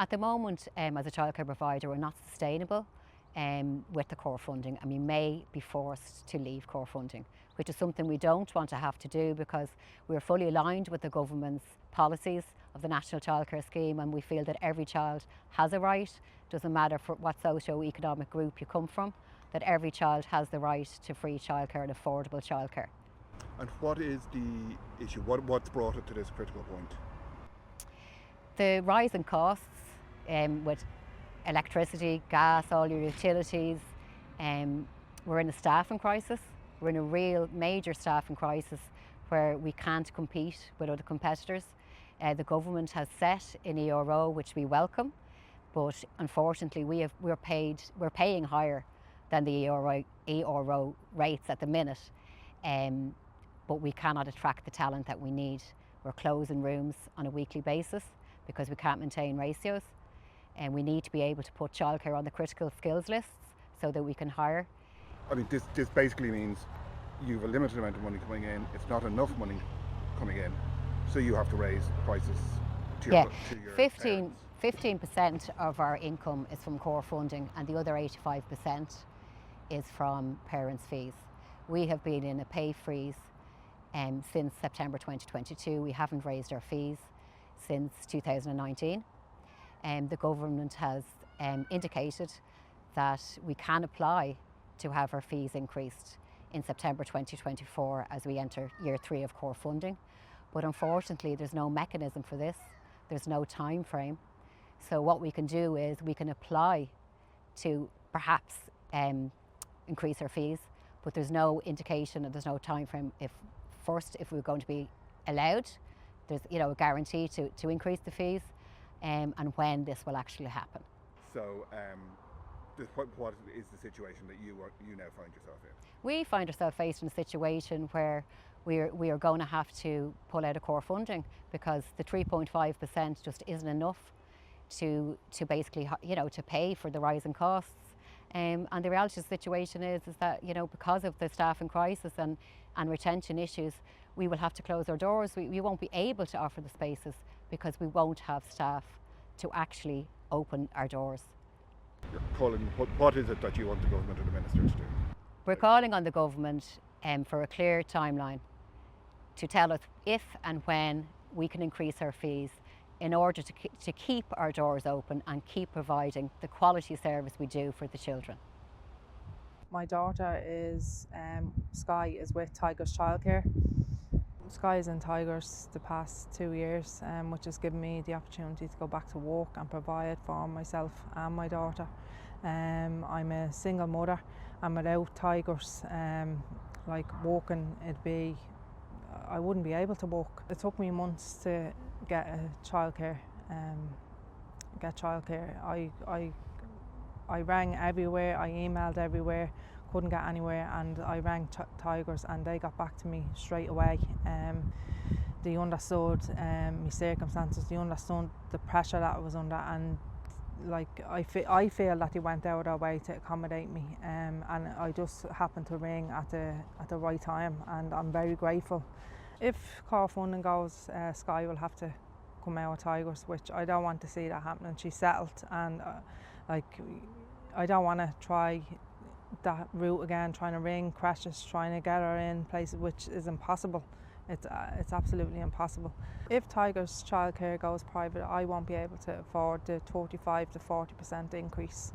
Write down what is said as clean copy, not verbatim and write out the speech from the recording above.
At the moment, as a childcare provider, we're not sustainable with the core funding, and we may be forced to leave core funding, which is something we don't want to have to do because we're fully aligned with the government's policies of the National Childcare Scheme, and we feel that every child has a right, doesn't matter for what socio-economic group you come from, that every child has the right to free childcare and affordable childcare. And what is the issue? What's brought it to this critical point? The rise in costs with electricity, gas, all your utilities. We're in a staffing crisis. We're in a real major staffing crisis where we can't compete with other competitors. The government has set an ERO, which we welcome, but unfortunately we're paying higher than the ERO rates at the minute, but we cannot attract the talent that we need. We're closing rooms on a weekly basis because we can't maintain ratios, and we need to be able to put childcare on the critical skills lists so that we can hire. I mean, this basically means you've a limited amount of money coming in, it's not enough money coming in, so you have to raise prices to your, to your 15% of our income is from core funding, and the other 85% is from parents' fees. We have been in a pay freeze since September 2022. We haven't raised our fees since 2019. The government has indicated that we can apply to have our fees increased in September 2024 as we enter year 3 of core funding. But unfortunately, there's no mechanism for this. There's no time frame. So what we can do is we can apply to perhaps increase our fees, but there's no indication and there's no time frame if we're going to be allowed. There's a guarantee to increase the fees and when this will actually happen. So what is the situation that you now find yourself in? We find ourselves faced in a situation where we are going to have to pull out of core funding because the 3.5% just isn't enough to basically to pay for the rising costs. And the reality of the situation is that because of the staffing crisis and retention issues, we will have to close our doors. We won't be able to offer the spaces because we won't have staff to actually open our doors. Colin, what is it that you want the government or the minister to do? We're calling on the government for a clear timeline to tell us if and when we can increase our fees in order to keep our doors open and keep providing the quality service we do for the children. My daughter is, Sky is with Tigers Childcare. Sky is in Tigers the past 2 years, which has given me the opportunity to go back to work and provide for myself and my daughter. I'm a single mother, and without Tigers, walking, I wouldn't be able to walk. It took me months to get a childcare. I rang everywhere, I emailed everywhere, couldn't get anywhere, and I rang Tigers and they got back to me straight away. They understood my circumstances, they understood the pressure that I was under, and I feel that they went out of their way to accommodate me, and I just happened to ring at the right time, and I'm very grateful. If core funding goes, Sky will have to come out of Tigers, which I don't want to see that happening. She's settled, and I don't want to try that route again, trying to ring crashes, trying to get her in places, which is impossible. It's absolutely impossible. If Tigers Childcare goes private, I won't be able to afford the 35 to 40% increase.